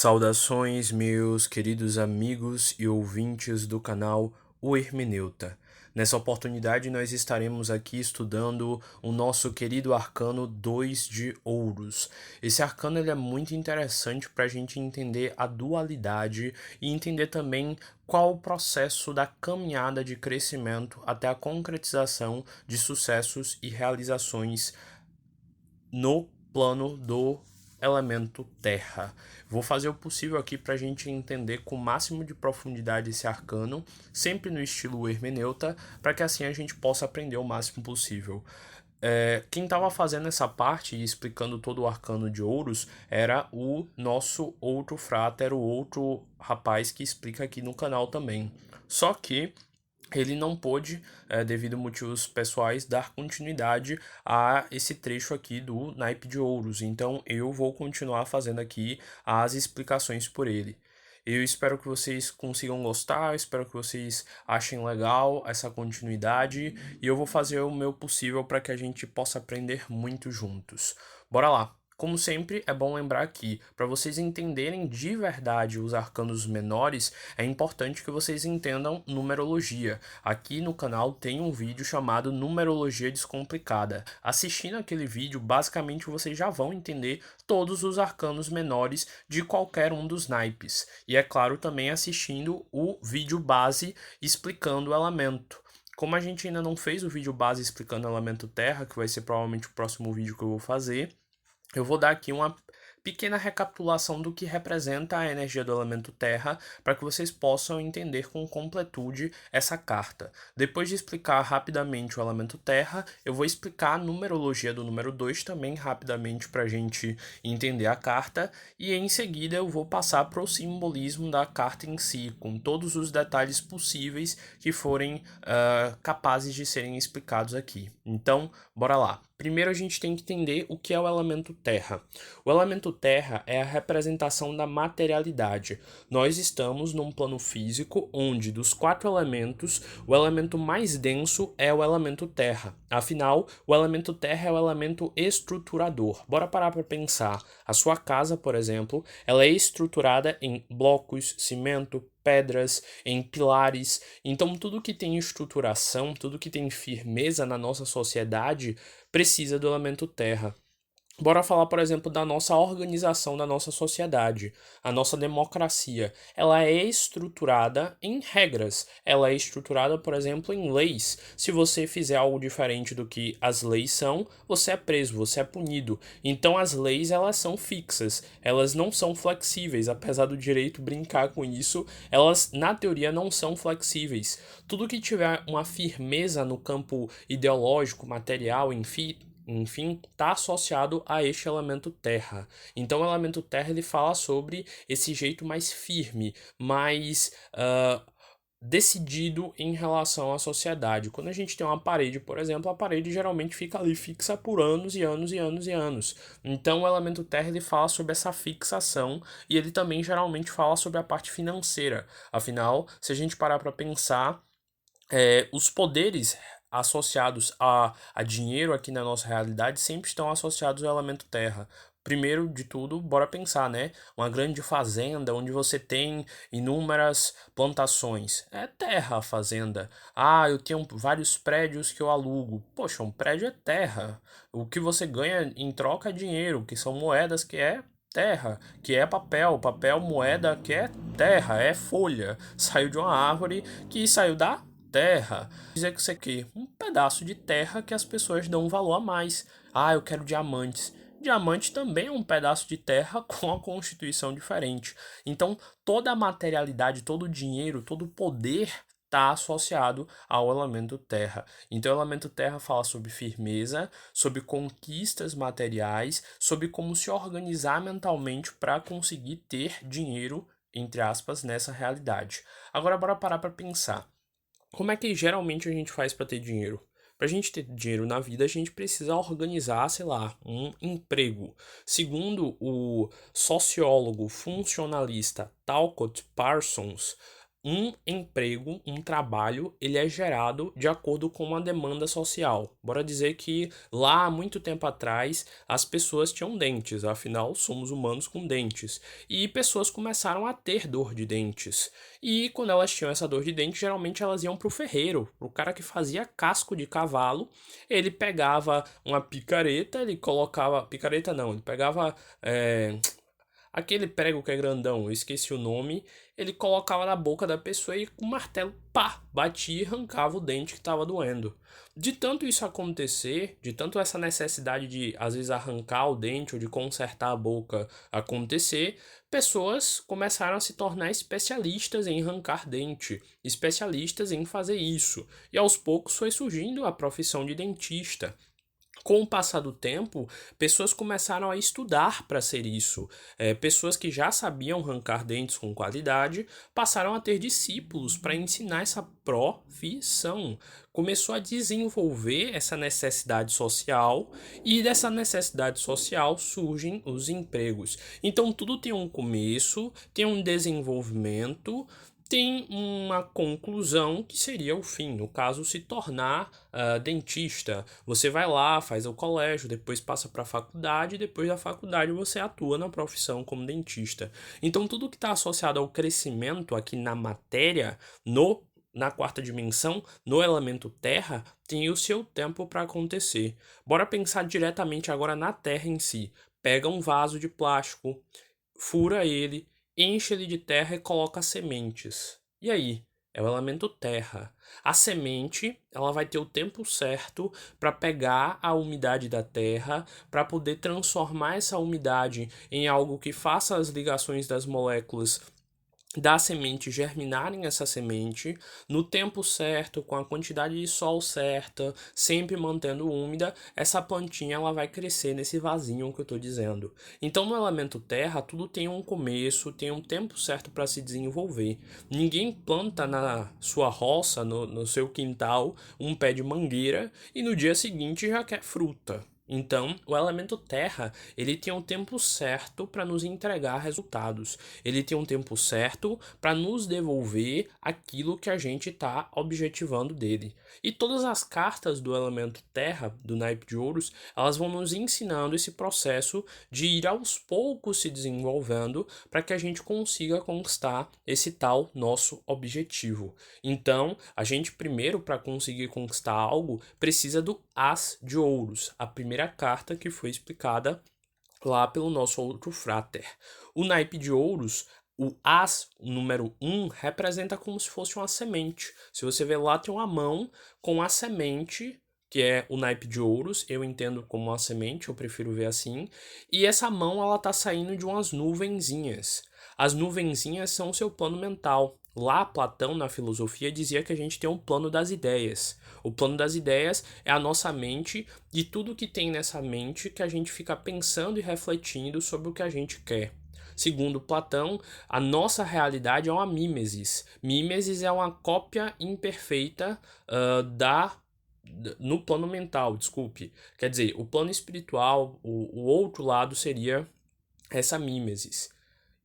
Saudações, meus queridos amigos e ouvintes do canal O Hermeneuta. Nessa oportunidade, nós estaremos aqui estudando o nosso querido arcano 2 de Ouros. Esse arcano ele é muito interessante para a gente entender a dualidade e entender também qual o processo da caminhada de crescimento até a concretização de sucessos e realizações no plano do elemento terra. Vou fazer o possível aqui para a gente entender com o máximo de profundidade esse arcano, sempre no estilo hermeneuta, para que assim a gente possa aprender o máximo possível. Quem estava fazendo essa parte e explicando todo o arcano de Ouros era o nosso outro frater, o outro rapaz que explica aqui no canal também. Só que ele não pôde, devido a motivos pessoais, dar continuidade a esse trecho aqui do naipe de Ouros. Então eu vou continuar fazendo aqui as explicações por ele. Eu espero que vocês consigam gostar, espero que vocês achem legal essa continuidade e eu vou fazer o meu possível para que a gente possa aprender muito juntos. Bora lá! Como sempre, é bom lembrar que, para vocês entenderem de verdade os arcanos menores, é importante que vocês entendam numerologia. Aqui no canal tem um vídeo chamado Numerologia Descomplicada. Assistindo aquele vídeo, basicamente vocês já vão entender todos os arcanos menores de qualquer um dos naipes. E é claro, também assistindo o vídeo base explicando o elemento. Como a gente ainda não fez o vídeo base explicando o elemento terra, que vai ser provavelmente o próximo vídeo que eu vou fazer, eu vou dar aqui uma pequena recapitulação do que representa a energia do elemento terra para que vocês possam entender com completude essa carta. Depois de explicar rapidamente o elemento terra, eu vou explicar a numerologia do número 2 também rapidamente para a gente entender a carta e em seguida eu vou passar para o simbolismo da carta em si, com todos os detalhes possíveis que forem capazes de serem explicados aqui. Então, bora lá. Primeiro a gente tem que entender o que é o elemento terra. O elemento terra é a representação da materialidade. Nós estamos num plano físico onde, dos 4 elementos, o elemento mais denso é o elemento terra. Afinal, o elemento terra é o elemento estruturador. Bora parar para pensar. A sua casa, por exemplo, ela é estruturada em blocos, cimento, pedras, em pilares. Então, tudo que tem estruturação, tudo que tem firmeza na nossa sociedade precisa do elemento terra. Bora falar, por exemplo, da nossa organização da nossa sociedade. A nossa democracia, ela é estruturada em regras. Ela é estruturada, por exemplo, em leis. Se você fizer algo diferente do que as leis são, você é preso, você é punido. Então as leis, elas são fixas. Elas não são flexíveis, apesar do direito brincar com isso, elas na teoria não são flexíveis. Tudo que tiver uma firmeza no campo ideológico, material, enfim, está associado a este elemento terra. Então, o elemento terra ele fala sobre esse jeito mais firme, mais decidido em relação à sociedade. Quando a gente tem uma parede, por exemplo, a parede geralmente fica ali fixa por anos e anos e anos e anos. Então, o elemento terra ele fala sobre essa fixação e ele também geralmente fala sobre a parte financeira. Afinal, se a gente parar para pensar, os poderes associados a dinheiro aqui na nossa realidade sempre estão associados ao elemento terra. Primeiro de tudo, bora pensar, né? Uma grande fazenda onde você tem inúmeras plantações. É terra a fazenda. Ah, eu tenho vários prédios que eu alugo. Poxa, um prédio é terra. O que você ganha em troca é dinheiro, que são moedas que é terra, que é papel, moeda que é terra, é folha. Saiu de uma árvore que saiu da terra. Dizer que isso aqui um pedaço de terra que as pessoas dão um valor a mais. Ah, eu quero diamantes. Diamante também é um pedaço de terra com a constituição diferente. Então, toda a materialidade, todo o dinheiro, todo o poder está associado ao elemento terra. Então, o elemento terra fala sobre firmeza, sobre conquistas materiais, sobre como se organizar mentalmente para conseguir ter dinheiro, entre aspas, nessa realidade. Agora, bora parar para pensar. Como é que geralmente a gente faz para ter dinheiro? Para a gente ter dinheiro na vida, a gente precisa organizar, sei lá, um emprego. Segundo o sociólogo funcionalista Talcott Parsons, um emprego, um trabalho, ele é gerado de acordo com uma demanda social. Bora dizer que lá há muito tempo atrás as pessoas tinham dentes, afinal somos humanos com dentes. E pessoas começaram a ter dor de dentes. E quando elas tinham essa dor de dente, geralmente elas iam pro ferreiro, pro cara que fazia casco de cavalo. Ele pegava uma picareta, ele colocava. Picareta não, ele pegava. Aquele prego que é grandão, eu esqueci o nome, ele colocava na boca da pessoa e com o martelo, pá, batia e arrancava o dente que estava doendo. De tanto isso acontecer, de tanto essa necessidade de, às vezes, arrancar o dente ou de consertar a boca acontecer, pessoas começaram a se tornar especialistas em arrancar dente, especialistas em fazer isso. E aos poucos foi surgindo a profissão de dentista. Com o passar do tempo, pessoas começaram a estudar para ser isso. Pessoas que já sabiam arrancar dentes com qualidade passaram a ter discípulos para ensinar essa profissão. Começou a desenvolver essa necessidade social e dessa necessidade social surgem os empregos. Então tudo tem um começo, tem um desenvolvimento, tem uma conclusão que seria o fim, no caso, se tornar dentista. Você vai lá, faz o colégio, depois passa para a faculdade, depois da faculdade você atua na profissão como dentista. Então, tudo que está associado ao crescimento aqui na matéria, na quarta dimensão, no elemento terra, tem o seu tempo para acontecer. Bora pensar diretamente agora na terra em si. Pega um vaso de plástico, fura ele, enche ele de terra e coloca sementes. E aí? É o elemento terra. A semente, ela vai ter o tempo certo para pegar a umidade da terra, para poder transformar essa umidade em algo que faça as ligações das moléculas da semente germinarem essa semente no tempo certo, com a quantidade de sol certa, sempre mantendo úmida, essa plantinha ela vai crescer nesse vasinho que eu estou dizendo. Então no elemento terra, tudo tem um começo, tem um tempo certo para se desenvolver. Ninguém planta na sua roça, no seu quintal, um pé de mangueira e no dia seguinte já quer fruta. Então, o elemento terra, ele tem um tempo certo para nos entregar resultados. Ele tem um tempo certo para nos devolver aquilo que a gente está objetivando dele. E todas as cartas do elemento terra, do naipe de ouros, elas vão nos ensinando esse processo de ir aos poucos se desenvolvendo para que a gente consiga conquistar esse tal nosso objetivo. Então, a gente primeiro, para conseguir conquistar algo, precisa do as de ouros, a primeira carta que foi explicada lá pelo nosso outro frater. O naipe de ouros, o as, o número 1, representa como se fosse uma semente. Se você ver lá, tem uma mão com a semente, que é o naipe de ouros, eu entendo como uma semente, eu prefiro ver assim, e essa mão ela tá saindo de umas nuvenzinhas. As nuvenzinhas são o seu plano mental. Lá, Platão, na filosofia, dizia que a gente tem um plano das ideias. O plano das ideias é a nossa mente e tudo que tem nessa mente que a gente fica pensando e refletindo sobre o que a gente quer. Segundo Platão, a nossa realidade é uma mímesis. Mímesis é uma cópia imperfeita no plano mental, desculpe. Quer dizer, o plano espiritual, o outro lado seria essa mímesis.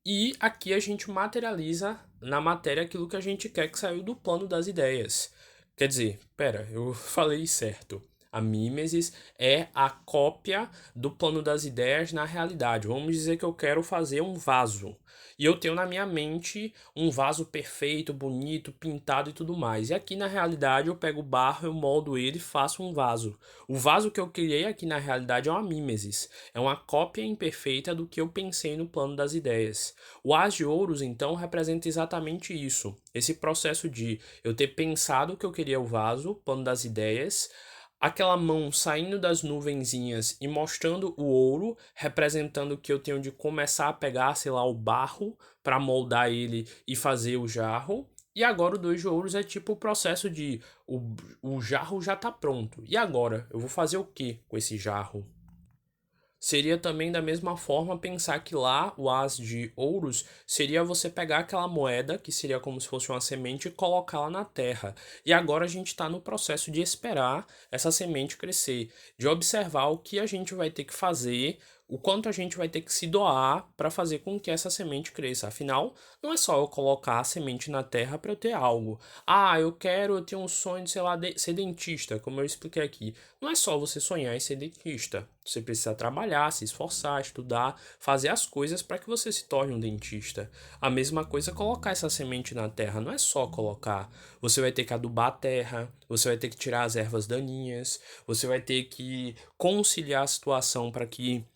E aqui a gente materializa na matéria aquilo que a gente quer que saiu do plano das ideias. Quer dizer, pera, eu falei certo. A mimesis é a cópia do plano das ideias na realidade. Vamos dizer que eu quero fazer um vaso. E eu tenho na minha mente um vaso perfeito, bonito, pintado e tudo mais. E aqui na realidade eu pego o barro, eu moldo ele e faço um vaso. O vaso que eu criei aqui na realidade é uma mimesis. É uma cópia imperfeita do que eu pensei no plano das ideias. O as de ouros, então, representa exatamente isso. Esse processo de eu ter pensado que eu queria o vaso, plano das ideias, aquela mão saindo das nuvenzinhas e mostrando o ouro, representando que eu tenho de começar a pegar, sei lá, o barro para moldar ele e fazer o jarro. E agora o dois de ouros é tipo o processo de o jarro já tá pronto. E agora? Eu vou fazer o que com esse jarro? Seria também da mesma forma pensar que lá o as de ouros seria você pegar aquela moeda, que seria como se fosse uma semente, e colocá-la na terra. E agora a gente está no processo de esperar essa semente crescer, de observar o que a gente vai ter que fazer o quanto a gente vai ter que se doar para fazer com que essa semente cresça. Afinal, não é só eu colocar a semente na terra para eu ter algo. Ah, eu tenho um sonho de, sei lá, ser dentista, como eu expliquei aqui. Não é só você sonhar em ser dentista. Você precisa trabalhar, se esforçar, estudar, fazer as coisas para que você se torne um dentista. A mesma coisa é colocar essa semente na terra, não é só colocar. Você vai ter que adubar a terra, você vai ter que tirar as ervas daninhas, você vai ter que conciliar a situação para que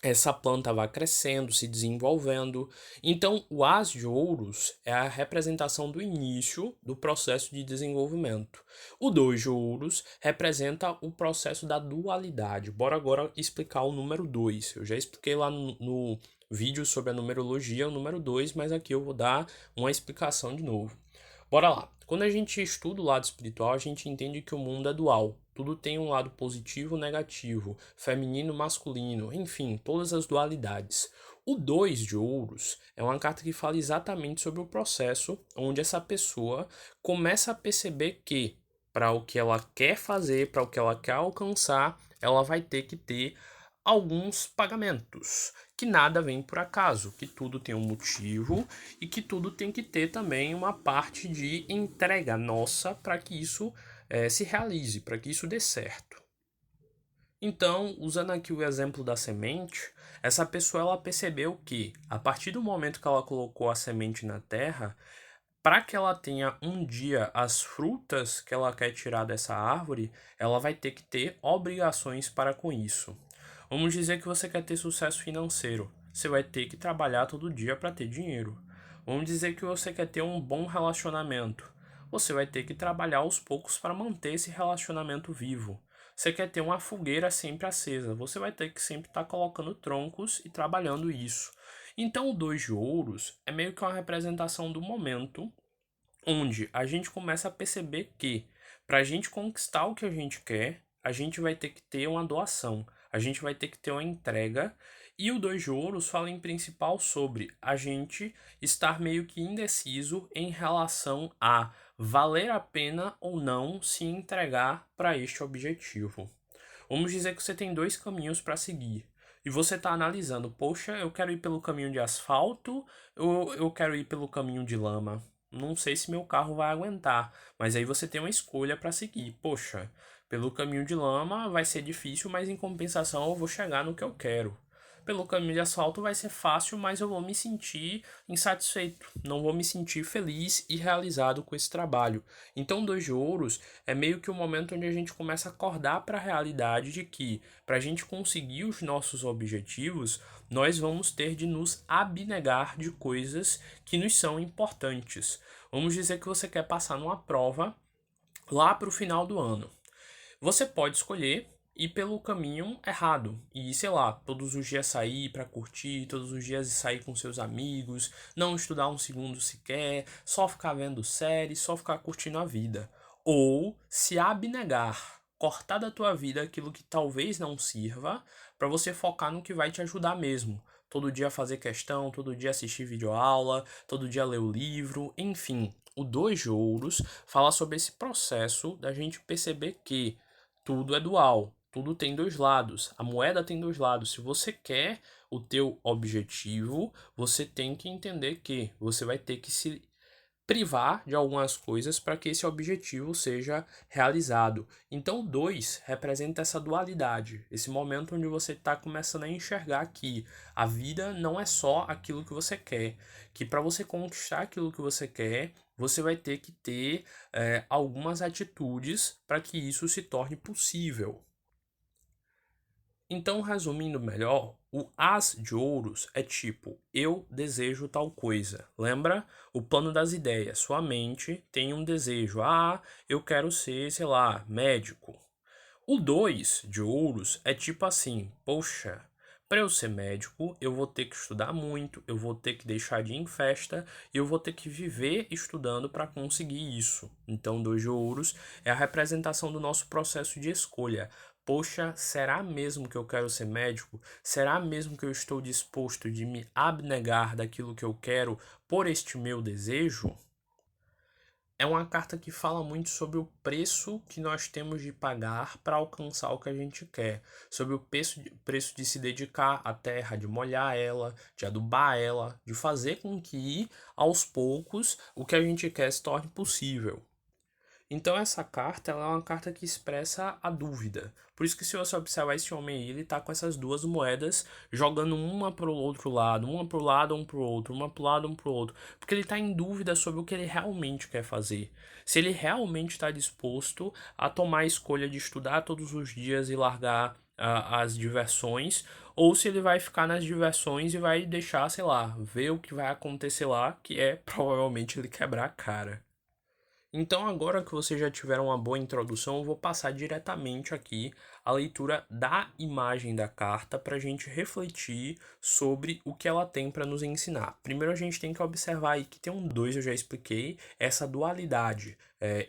essa planta vai crescendo, se desenvolvendo. Então, o as de ouros é a representação do início do processo de desenvolvimento. O dois de ouros representa o processo da dualidade. Bora agora explicar o número 2. Eu já expliquei lá no vídeo sobre a numerologia, o número 2, mas aqui eu vou dar uma explicação de novo. Bora lá. Quando a gente estuda o lado espiritual, a gente entende que o mundo é dual. Tudo tem um lado positivo e negativo, feminino e masculino, enfim, todas as dualidades. O 2 de ouros é uma carta que fala exatamente sobre o processo onde essa pessoa começa a perceber que, para o que ela quer fazer, para o que ela quer alcançar, ela vai ter que ter alguns pagamentos, que nada vem por acaso, que tudo tem um motivo e que tudo tem que ter também uma parte de entrega nossa para que isso se realize, para que isso dê certo. Então, usando aqui o exemplo da semente, essa pessoa ela percebeu que, a partir do momento que ela colocou a semente na terra, para que ela tenha um dia as frutas que ela quer tirar dessa árvore, ela vai ter que ter obrigações para com isso. Vamos dizer que você quer ter sucesso financeiro. Você vai ter que trabalhar todo dia para ter dinheiro. Vamos dizer que você quer ter um bom relacionamento. Você vai ter que trabalhar aos poucos para manter esse relacionamento vivo. Você quer ter uma fogueira sempre acesa. Você vai ter que sempre estar colocando troncos e trabalhando isso. Então, o dois de ouros é meio que uma representação do momento onde a gente começa a perceber que, para a gente conquistar o que a gente quer, a gente vai ter que ter uma doação, a gente vai ter que ter uma entrega. E o dois de ouros fala em principal sobre a gente estar meio que indeciso em relação a valer a pena ou não se entregar para este objetivo. Vamos dizer que você tem dois caminhos para seguir. E você está analisando, poxa, eu quero ir pelo caminho de asfalto ou eu quero ir pelo caminho de lama? Não sei se meu carro vai aguentar, mas aí você tem uma escolha para seguir. Poxa, pelo caminho de lama vai ser difícil, mas em compensação eu vou chegar no que eu quero. Pelo caminho de asfalto vai ser fácil, mas eu vou me sentir insatisfeito, não vou me sentir feliz e realizado com esse trabalho. Então, dois de ouros é meio que o momento onde a gente começa a acordar para a realidade de que, para a gente conseguir os nossos objetivos, nós vamos ter de nos abnegar de coisas que nos são importantes. Vamos dizer que você quer passar numa prova lá para o final do ano. Você pode escolher ir pelo caminho errado e, sei lá, todos os dias sair para curtir, todos os dias sair com seus amigos, não estudar um segundo sequer, só ficar vendo séries, só ficar curtindo a vida. Ou se abnegar, cortar da tua vida aquilo que talvez não sirva, para você focar no que vai te ajudar mesmo. Todo dia fazer questão, todo dia assistir videoaula, todo dia ler o livro, enfim. O Dois de Ouros fala sobre esse processo da gente perceber que tudo é dual, tudo tem dois lados. A moeda tem dois lados. Se você quer o teu objetivo, você tem que entender que você vai ter que se privar de algumas coisas para que esse objetivo seja realizado. Então, o 2 representa essa dualidade, esse momento onde você está começando a enxergar que a vida não é só aquilo que você quer, que para você conquistar aquilo que você quer, você vai ter que ter algumas atitudes para que isso se torne possível. Então, resumindo melhor, o as de ouros é tipo, eu desejo tal coisa. Lembra? O plano das ideias. Sua mente tem um desejo. Ah, eu quero ser, sei lá, médico. O 2 de ouros é tipo assim, poxa, para eu ser médico, eu vou ter que estudar muito, eu vou ter que deixar de ir em festa e eu vou ter que viver estudando para conseguir isso. Então, 2 de ouros é a representação do nosso processo de escolha. Poxa, será mesmo que eu quero ser médico? Será mesmo que eu estou disposto de me abnegar daquilo que eu quero por este meu desejo? É uma carta que fala muito sobre o preço que nós temos de pagar para alcançar o que a gente quer, sobre o preço de se dedicar à terra, de molhar ela, de adubar ela, de fazer com que, aos poucos, o que a gente quer se torne possível. Então essa carta ela é uma carta que expressa a dúvida. Por isso que se você observar esse homem aí, ele tá com essas duas moedas jogando uma pro outro lado, uma pro lado, um pro outro, uma pro lado, um pro outro, porque ele tá em dúvida sobre o que ele realmente quer fazer. Se ele realmente está disposto a tomar a escolha de estudar todos os dias e largar as diversões, ou se ele vai ficar nas diversões e vai deixar, sei lá, ver o que vai acontecer lá, que é provavelmente ele quebrar a cara. Então, agora que vocês já tiveram uma boa introdução, eu vou passar diretamente aqui a leitura da imagem da carta para a gente refletir sobre o que ela tem para nos ensinar. Primeiro, a gente tem que observar aí que tem um dois, eu já expliquei, essa dualidade,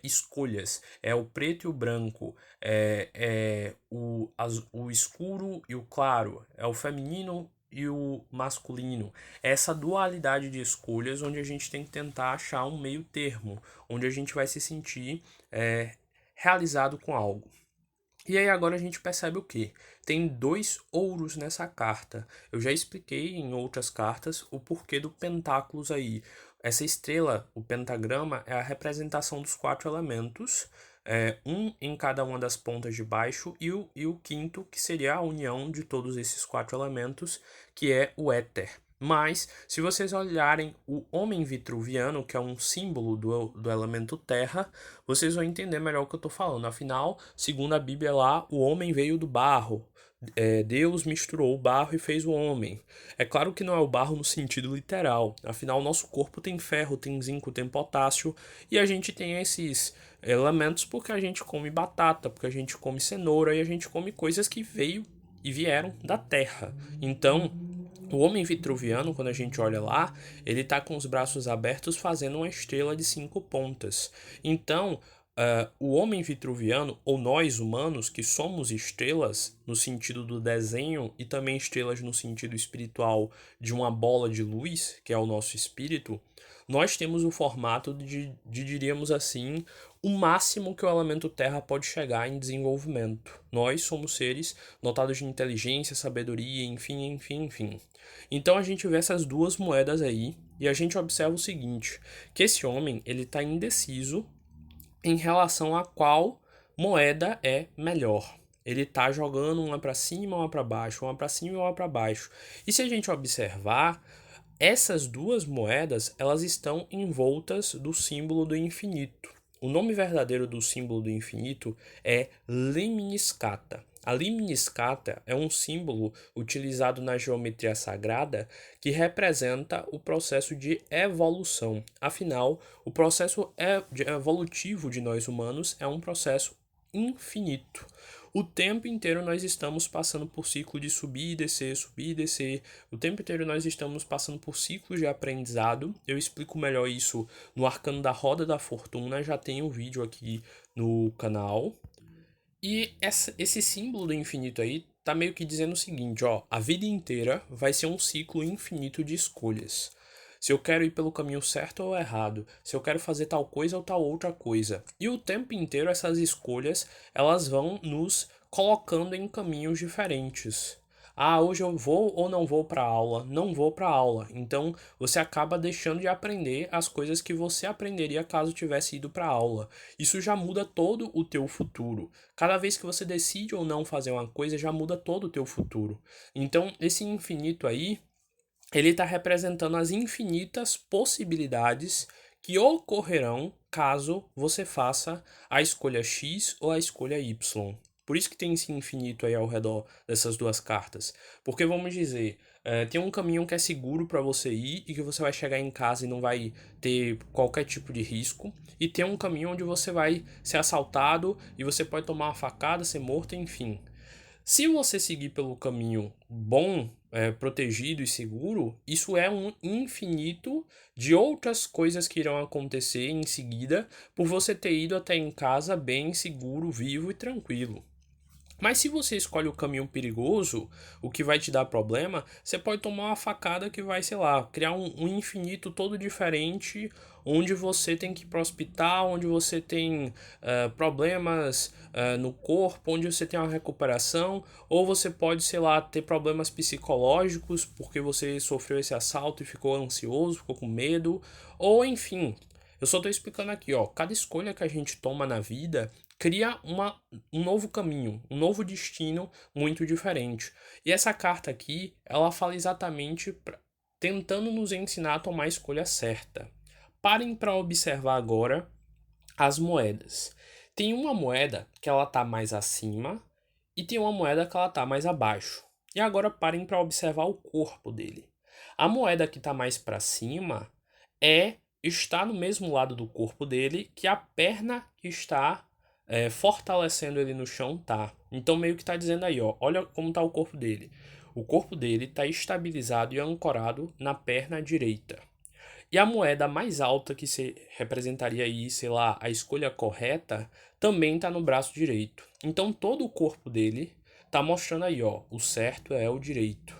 escolhas, é o preto e o branco, o escuro e o claro, é o feminino e o masculino. Essa dualidade de escolhas onde a gente tem que tentar achar um meio termo, onde a gente vai se sentir realizado com algo. E aí agora a gente percebe o que? Tem dois ouros nessa carta. Eu já expliquei em outras cartas o porquê do pentáculos aí. Essa estrela, o pentagrama, é a representação dos quatro elementos, um em cada uma das pontas de baixo, e o quinto, que seria a união de todos esses quatro elementos, que é o éter. Mas, se vocês olharem o homem vitruviano, que é um símbolo do elemento terra, vocês vão entender melhor o que eu estou falando. Afinal, segundo a Bíblia lá, o homem veio do barro. Deus misturou o barro e fez o homem. É claro que não é o barro no sentido literal. Afinal, nosso corpo tem ferro, tem zinco, tem potássio. E a gente tem esses elementos porque a gente come batata, porque a gente come cenoura e a gente come coisas que veio e vieram da terra. Então, o homem vitruviano, quando a gente olha lá, ele está com os braços abertos fazendo uma estrela de 5 pontas. Então, o homem vitruviano, ou nós humanos, que somos estrelas, no sentido do desenho, e também estrelas no sentido espiritual de uma bola de luz, que é o nosso espírito, nós temos o formato diríamos assim, o máximo que o elemento Terra pode chegar em desenvolvimento. Nós somos seres dotados de inteligência, sabedoria, enfim, enfim, enfim. Então a gente vê essas duas moedas aí e a gente observa o seguinte, que esse homem ele está indeciso em relação a qual moeda é melhor. Ele está jogando uma para cima, uma para baixo, uma para cima e uma para baixo. E se a gente observar, essas duas moedas, elas estão envoltas do símbolo do infinito. O nome verdadeiro do símbolo do infinito é Lemniscata. A lemniscata é um símbolo utilizado na geometria sagrada que representa o processo de evolução. Afinal, o processo evolutivo de nós humanos é um processo infinito. O tempo inteiro nós estamos passando por ciclo de subir e descer, subir e descer. O tempo inteiro nós estamos passando por ciclos de aprendizado. Eu explico melhor isso no Arcano da Roda da Fortuna, já tem um vídeo aqui no canal. E esse símbolo do infinito aí tá meio que dizendo o seguinte, ó, a vida inteira vai ser um ciclo infinito de escolhas. Se eu quero ir pelo caminho certo ou errado, se eu quero fazer tal coisa ou tal outra coisa. E o tempo inteiro essas escolhas, elas vão nos colocando em caminhos diferentes. Ah, hoje eu vou ou não vou para aula? Não vou para aula. Então, você acaba deixando de aprender as coisas que você aprenderia caso tivesse ido para aula. Isso já muda todo o teu futuro. Cada vez que você decide ou não fazer uma coisa, já muda todo o teu futuro. Então, esse infinito aí, ele está representando as infinitas possibilidades que ocorrerão caso você faça a escolha X ou a escolha Y. Por isso que tem esse infinito aí ao redor dessas duas cartas. Porque vamos dizer, tem um caminho que é seguro para você ir e que você vai chegar em casa e não vai ter qualquer tipo de risco. E tem um caminho onde você vai ser assaltado e você pode tomar uma facada, ser morto, enfim. Se você seguir pelo caminho bom, protegido e seguro, isso é um infinito de outras coisas que irão acontecer em seguida por você ter ido até em casa bem seguro, vivo e tranquilo. Mas se você escolhe o caminho perigoso, o que vai te dar problema, você pode tomar uma facada que vai, sei lá, criar um infinito todo diferente, onde você tem que ir para o hospital, onde você tem problemas no corpo, onde você tem uma recuperação, ou você pode, sei lá, ter problemas psicológicos porque você sofreu esse assalto e ficou ansioso, ficou com medo, ou enfim. Eu só estou explicando aqui, ó, cada escolha que a gente toma na vida cria um novo caminho, um novo destino muito diferente. E essa carta aqui, ela fala exatamente tentando nos ensinar a tomar a escolha certa. Parem para observar agora as moedas. Tem uma moeda que ela tá mais acima e tem uma moeda que ela tá mais abaixo. E agora parem para observar o corpo dele. A moeda que tá mais para cima está no mesmo lado do corpo dele que a perna que está fortalecendo ele no chão tá. Então meio que tá dizendo aí, ó, olha como tá o corpo dele. O corpo dele tá estabilizado e ancorado na perna direita. E a moeda mais alta que se representaria aí, sei lá, a escolha correta, também tá no braço direito. Então todo o corpo dele tá mostrando aí, ó, o certo é o direito.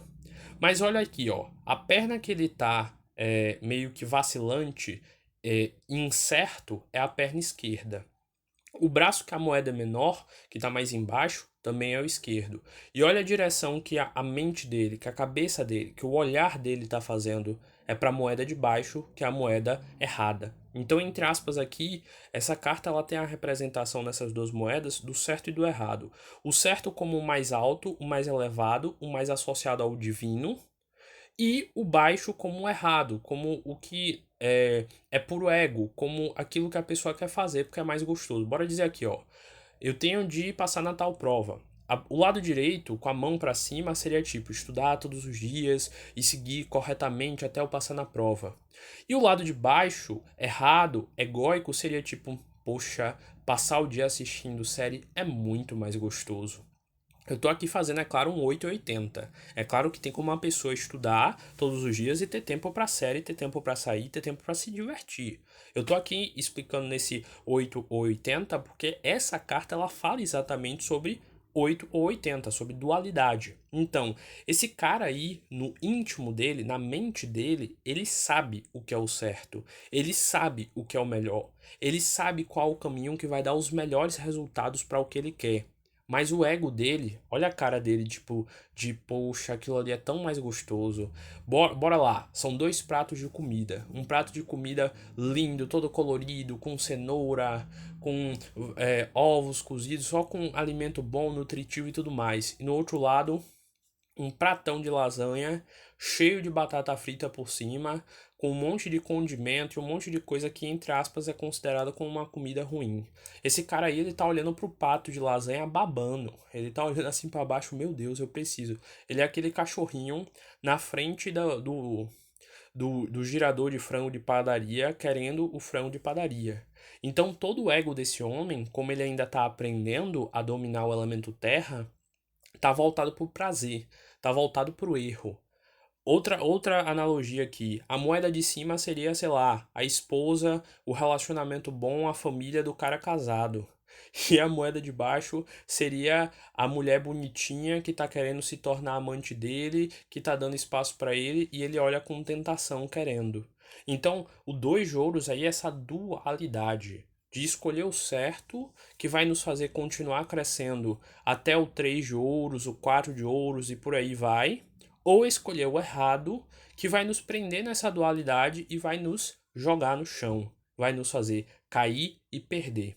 Mas olha aqui, ó, a perna que ele tá meio que vacilante, incerto, é a perna esquerda. O braço que a moeda é menor, que está mais embaixo, também é o esquerdo. E olha a direção que a mente dele, que a cabeça dele, que o olhar dele está fazendo é para a moeda de baixo, que é a moeda errada. Então, entre aspas aqui, essa carta ela tem a representação nessas duas moedas do certo e do errado. O certo como o mais alto, o mais elevado, o mais associado ao divino, e o baixo como o errado, como o que é puro ego, como aquilo que a pessoa quer fazer porque é mais gostoso. Bora dizer aqui, ó. Eu tenho de passar na tal prova. O lado direito, com a mão para cima, seria tipo estudar todos os dias e seguir corretamente até eu passar na prova. E o lado de baixo, errado, egóico, seria tipo, poxa, passar o dia assistindo série é muito mais gostoso. Eu tô aqui fazendo, é claro, um 880. É claro que tem como uma pessoa estudar todos os dias e ter tempo pra série, ter tempo pra sair, ter tempo pra se divertir. Eu tô aqui explicando nesse 8 ou 80 porque essa carta ela fala exatamente sobre 8 ou 80, sobre dualidade. Então, esse cara aí, no íntimo dele, na mente dele, ele sabe o que é o certo. Ele sabe o que é o melhor. Ele sabe qual o caminho que vai dar os melhores resultados para o que ele quer. Mas o ego dele, olha a cara dele, tipo, de poxa, aquilo ali é tão mais gostoso. Bora lá, são dois pratos de comida. Um prato de comida lindo, todo colorido, com cenoura, com ovos cozidos, só com alimento bom, nutritivo e tudo mais. E no outro lado, um pratão de lasanha cheio de batata frita por cima, com um monte de condimento e um monte de coisa que, entre aspas, é considerada como uma comida ruim. Esse cara aí, ele tá olhando pro prato de lasanha babando. Ele tá olhando assim para baixo, meu Deus, eu preciso. Ele é aquele cachorrinho na frente do girador de frango de padaria, querendo o frango de padaria. Então, todo o ego desse homem, como ele ainda tá aprendendo a dominar o elemento terra, tá voltado pro prazer, tá voltado pro erro. Outra analogia aqui, a moeda de cima seria, sei lá, a esposa, o relacionamento bom, a família do cara casado. E a moeda de baixo seria a mulher bonitinha que tá querendo se tornar amante dele, que tá dando espaço para ele e ele olha com tentação querendo. Então, o dois de ouros aí é essa dualidade de escolher o certo, que vai nos fazer continuar crescendo até o 3 de ouros, o 4 de ouros e por aí vai, ou escolher o errado, que vai nos prender nessa dualidade e vai nos jogar no chão, vai nos fazer cair e perder.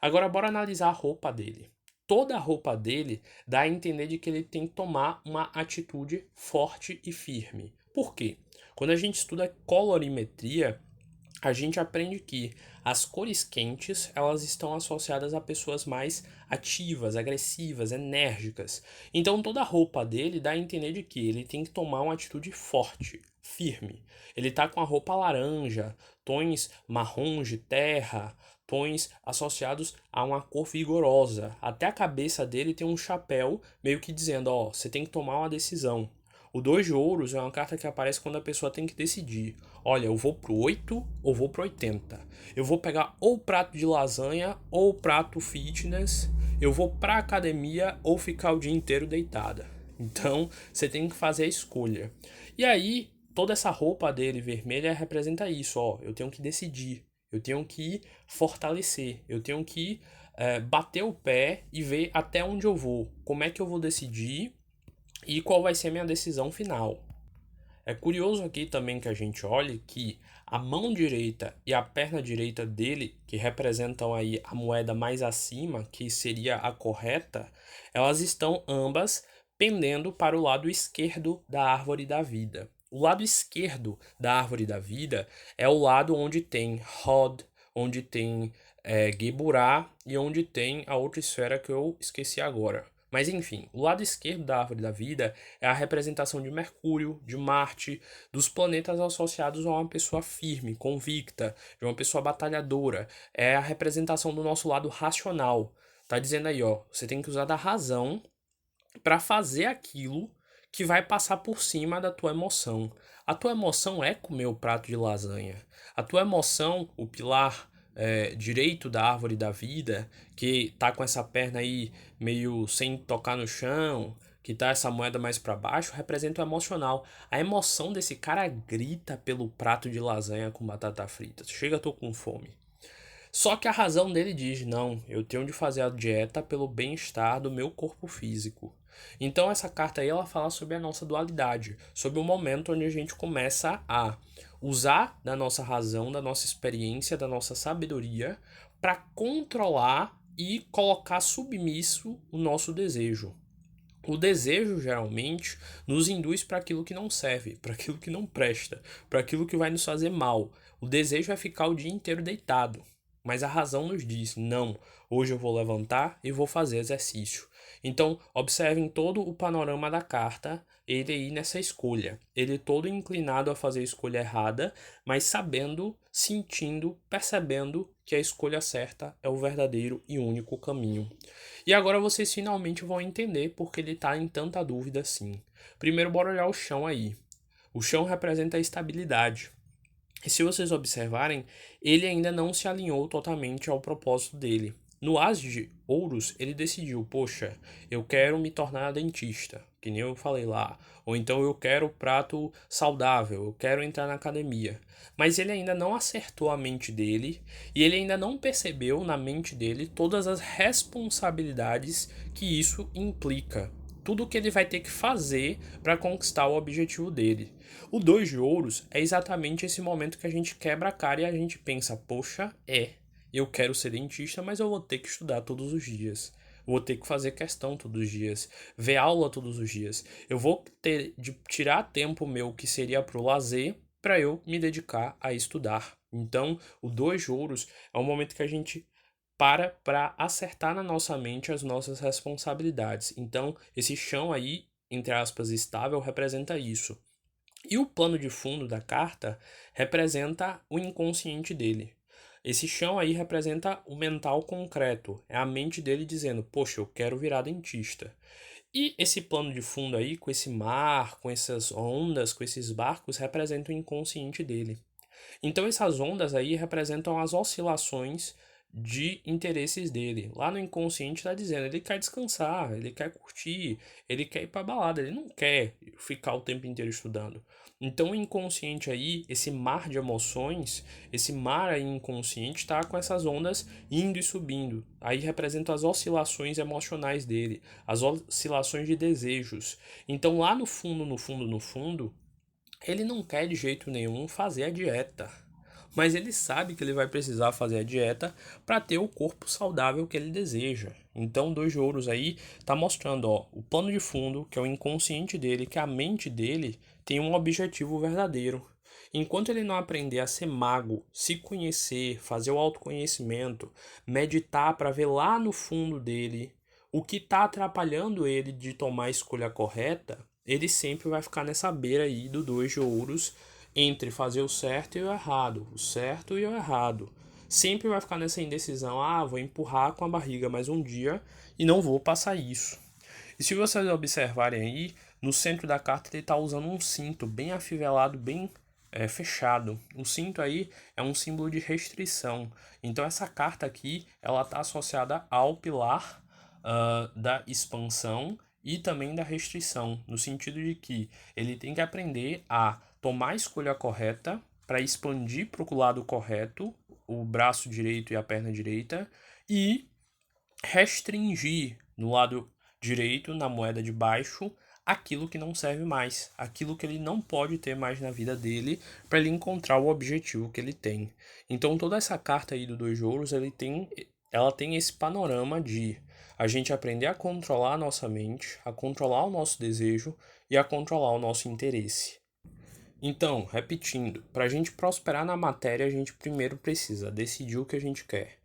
Agora bora analisar a roupa dele. Toda a roupa dele dá a entender de que ele tem que tomar uma atitude forte e firme. Por quê? Quando a gente estuda colorimetria, a gente aprende que as cores quentes, elas estão associadas a pessoas mais ativas, agressivas, enérgicas. Então toda a roupa dele dá a entender de que ele tem que tomar uma atitude forte, firme. Ele tá com a roupa laranja, tons marrons de terra, tons associados a uma cor vigorosa. Até a cabeça dele tem um chapéu meio que dizendo, ó, você tem que tomar uma decisão. O 2 de ouros é uma carta que aparece quando a pessoa tem que decidir. Olha, eu vou pro 8 ou vou pro 80. Eu vou pegar ou o prato de lasanha ou o prato fitness. eu vou pra academia ou ficar o dia inteiro deitada. Então, você tem que fazer a escolha. E aí, toda essa roupa dele vermelha representa isso, ó, eu tenho que decidir, eu tenho que fortalecer, eu tenho que bater o pé e ver até onde eu vou, como é que eu vou decidir e qual vai ser a minha decisão final. É curioso aqui também que a gente olhe que a mão direita e a perna direita dele, que representam aí a moeda mais acima, que seria a correta, elas estão ambas pendendo para o lado esquerdo da árvore da vida. O lado esquerdo da árvore da vida é o lado onde tem Hod, onde tem Geburah e onde tem a outra esfera que eu esqueci agora. Mas enfim, o lado esquerdo da árvore da vida é a representação de Mercúrio, de Marte, dos planetas associados a uma pessoa firme, convicta, de uma pessoa batalhadora. É a representação do nosso lado racional. Tá dizendo aí, ó, você tem que usar da razão para fazer aquilo que vai passar por cima da tua emoção. A tua emoção é comer o prato de lasanha. A tua emoção, o pilar direito da árvore da vida, que tá com essa perna aí meio sem tocar no chão, que tá essa moeda mais para baixo, representa o emocional. A emoção desse cara grita pelo prato de lasanha com batata frita. Chega, tô com fome. Só que a razão dele diz: não, eu tenho de fazer a dieta pelo bem-estar do meu corpo físico. Então essa carta aí ela fala sobre a nossa dualidade, sobre o momento onde a gente começa a usar da nossa razão, da nossa experiência, da nossa sabedoria para controlar e colocar submisso o nosso desejo. O desejo geralmente nos induz para aquilo que não serve, para aquilo que não presta, para aquilo que vai nos fazer mal. O desejo é ficar o dia inteiro deitado. Mas a razão nos diz: não, hoje eu vou levantar e vou fazer exercício. Então, observem todo o panorama da carta, ele aí nessa escolha. Ele todo inclinado a fazer a escolha errada, mas sabendo, sentindo, percebendo que a escolha certa é o verdadeiro e único caminho. E agora vocês finalmente vão entender porque ele está em tanta dúvida assim. Primeiro, bora olhar o chão aí. O chão representa a estabilidade. E se vocês observarem, ele ainda não se alinhou totalmente ao propósito dele. No As de Ouros, ele decidiu: poxa, eu quero me tornar dentista, que nem eu falei lá. Ou então eu quero prato saudável, eu quero entrar na academia. Mas ele ainda não acertou a mente dele e ele ainda não percebeu na mente dele todas as responsabilidades que isso implica. Tudo que ele vai ter que fazer para conquistar o objetivo dele. O 2 de ouros é exatamente esse momento que a gente quebra a cara e a gente pensa: poxa, eu quero ser dentista, mas eu vou ter que estudar todos os dias. Vou ter que fazer questão todos os dias, ver aula todos os dias. Eu vou ter de tirar tempo meu que seria para o lazer para eu me dedicar a estudar. Então, o 2 de ouros é um momento que a gente para acertar na nossa mente as nossas responsabilidades. Então, esse chão aí, entre aspas, estável, representa isso. E o plano de fundo da carta representa o inconsciente dele. Esse chão aí representa o mental concreto. É a mente dele dizendo: poxa, eu quero virar dentista. E esse plano de fundo aí, com esse mar, com essas ondas, com esses barcos, representa o inconsciente dele. Então essas ondas aí representam as oscilações de interesses dele. Lá no inconsciente está dizendo, ele quer descansar, ele quer curtir, ele quer ir para balada, ele não quer ficar o tempo inteiro estudando. Então o inconsciente aí, esse mar de emoções, esse mar aí inconsciente está com essas ondas indo e subindo. Aí representa as oscilações emocionais dele, as oscilações de desejos. Então lá no fundo, no fundo, no fundo, ele não quer de jeito nenhum fazer a dieta, mas ele sabe que ele vai precisar fazer a dieta para ter o corpo saudável que ele deseja. Então, 2 de ouros aí tá mostrando, ó, o plano de fundo, que é o inconsciente dele, que a mente dele tem um objetivo verdadeiro. Enquanto ele não aprender a ser mago, se conhecer, fazer o autoconhecimento, meditar para ver lá no fundo dele o que está atrapalhando ele de tomar a escolha correta, ele sempre vai ficar nessa beira aí do 2 de ouros, entre fazer o certo e o errado, o certo e o errado. Sempre vai ficar nessa indecisão: vou empurrar com a barriga mais um dia e não vou passar isso. E se vocês observarem aí, no centro da carta ele está usando um cinto bem afivelado, bem fechado. O cinto aí é um símbolo de restrição. Então essa carta aqui, ela está associada ao pilar da expansão e também da restrição, no sentido de que ele tem que aprender a tomar a escolha correta para expandir para o lado correto, o braço direito e a perna direita, e restringir no lado direito, na moeda de baixo, aquilo que não serve mais, aquilo que ele não pode ter mais na vida dele para ele encontrar o objetivo que ele tem. Então toda essa carta aí do dois de ouros, ela tem esse panorama de a gente aprender a controlar a nossa mente, a controlar o nosso desejo e a controlar o nosso interesse. Então, repetindo, para a gente prosperar na matéria, a gente primeiro precisa decidir o que a gente quer.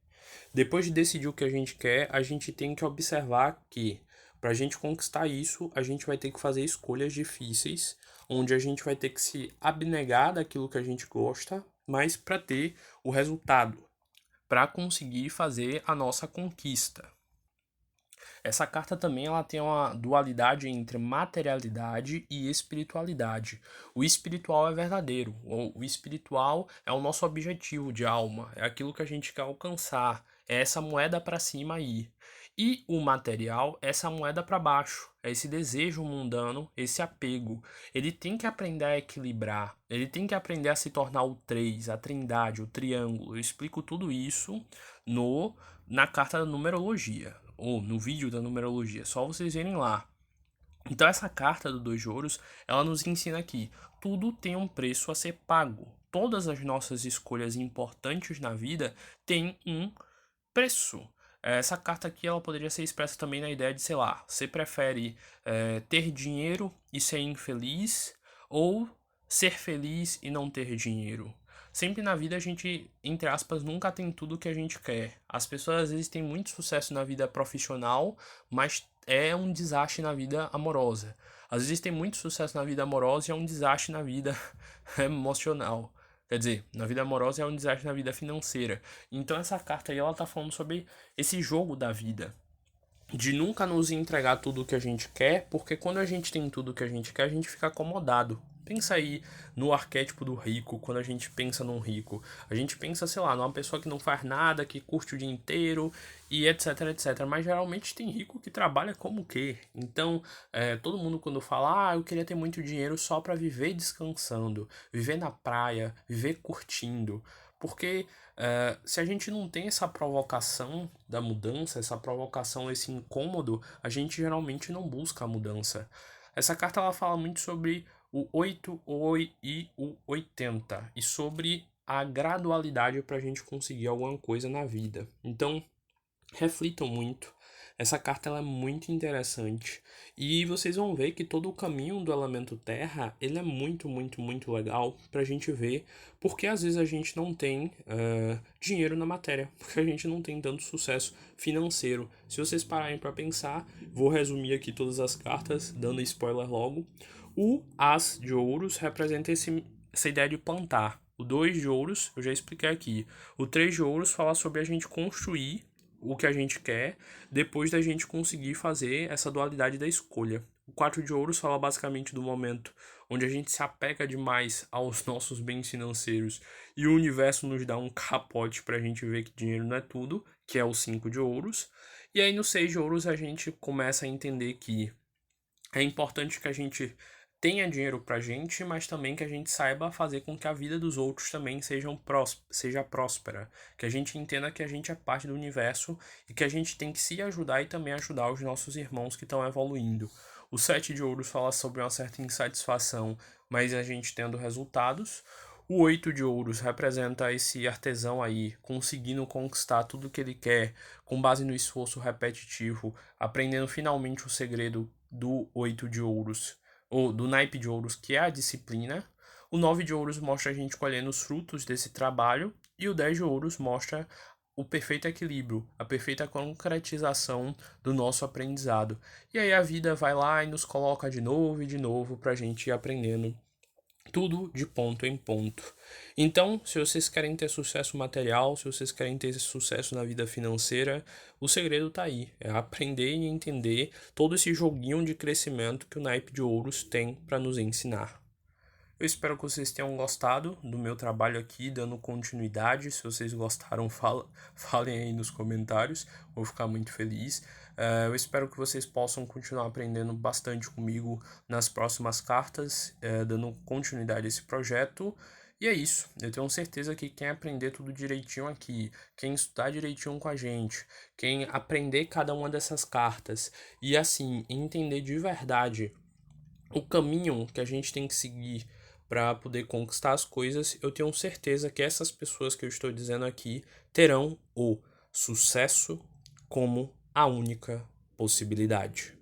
Depois de decidir o que a gente quer, a gente tem que observar que, para a gente conquistar isso, a gente vai ter que fazer escolhas difíceis, onde a gente vai ter que se abnegar daquilo que a gente gosta, mas para ter o resultado, para conseguir fazer a nossa conquista. Essa carta também ela tem uma dualidade entre materialidade e espiritualidade. O espiritual é verdadeiro, o espiritual é o nosso objetivo de alma, é aquilo que a gente quer alcançar, é essa moeda para cima aí. E o material é essa moeda para baixo, é esse desejo mundano, esse apego. Ele tem que aprender a equilibrar, ele tem que aprender a se tornar o três, a trindade, o triângulo. Eu explico tudo isso na carta da numerologia ou no vídeo da numerologia, só vocês verem lá. Então essa carta do dois de ouros, ela nos ensina que tudo tem um preço a ser pago. Todas as nossas escolhas importantes na vida têm um preço. Essa carta aqui ela poderia ser expressa também na ideia de, sei lá, você prefere ter dinheiro e ser infeliz ou ser feliz e não ter dinheiro? Sempre na vida a gente, entre aspas, nunca tem tudo o que a gente quer. As pessoas às vezes têm muito sucesso na vida profissional, mas é um desastre na vida amorosa. Às vezes tem muito sucesso na vida amorosa e é um desastre na vida emocional. Quer dizer, na vida amorosa é um desastre na vida financeira. Então essa carta aí ela tá falando sobre esse jogo da vida. De nunca nos entregar tudo o que a gente quer, porque quando a gente tem tudo o que a gente quer, a gente fica acomodado. Pensa aí no arquétipo do rico, quando a gente pensa num rico. A gente pensa, sei lá, numa pessoa que não faz nada, que curte o dia inteiro e etc, etc. Mas geralmente tem rico que trabalha como o quê? Então, todo mundo quando fala, eu queria ter muito dinheiro só para viver descansando, viver na praia, viver curtindo. Porque se a gente não tem essa provocação da mudança, essa provocação, esse incômodo, a gente geralmente não busca a mudança. Essa carta ela fala muito sobre o 8 e o 80 e sobre a gradualidade para a gente conseguir alguma coisa na vida. Então, reflitam muito. Essa carta ela é muito interessante e vocês vão ver que todo o caminho do elemento terra ele é muito, muito, muito legal para a gente ver porque às vezes a gente não tem dinheiro na matéria, porque a gente não tem tanto sucesso financeiro. Se vocês pararem para pensar, vou resumir aqui todas as cartas, dando spoiler logo. O As de Ouros representa essa ideia de plantar. O 2 de Ouros, eu já expliquei aqui. O 3 de Ouros fala sobre a gente construir o que a gente quer depois da gente conseguir fazer essa dualidade da escolha. O 4 de Ouros fala basicamente do momento onde a gente se apega demais aos nossos bens financeiros e o universo nos dá um capote para a gente ver que dinheiro não é tudo, que é o 5 de Ouros. E aí no 6 de Ouros a gente começa a entender que é importante que a gente tenha dinheiro pra gente, mas também que a gente saiba fazer com que a vida dos outros também seja próspera. Que a gente entenda que a gente é parte do universo e que a gente tem que se ajudar e também ajudar os nossos irmãos que estão evoluindo. O 7 de ouros fala sobre uma certa insatisfação, mas a gente tendo resultados. O 8 de ouros representa esse artesão aí conseguindo conquistar tudo que ele quer com base no esforço repetitivo, aprendendo finalmente o segredo do 8 de ouros, ou do naipe de ouros, que é a disciplina. O 9 de ouros mostra a gente colhendo os frutos desse trabalho. E o 10 de ouros mostra o perfeito equilíbrio, a perfeita concretização do nosso aprendizado. E aí a vida vai lá e nos coloca de novo e de novo para a gente ir aprendendo tudo de ponto em ponto. Então, se vocês querem ter sucesso material, se vocês querem ter sucesso na vida financeira, o segredo tá aí. É aprender e entender todo esse joguinho de crescimento que o naipe de ouros tem para nos ensinar. Eu espero que vocês tenham gostado do meu trabalho aqui, dando continuidade. Se vocês gostaram, falem aí nos comentários, vou ficar muito feliz. Eu espero que vocês possam continuar aprendendo bastante comigo nas próximas cartas, dando continuidade a esse projeto. E é isso, eu tenho certeza que quem aprender tudo direitinho aqui, quem estudar direitinho com a gente, quem aprender cada uma dessas cartas e assim entender de verdade o caminho que a gente tem que seguir para poder conquistar as coisas, eu tenho certeza que essas pessoas que eu estou dizendo aqui terão o sucesso como a única possibilidade.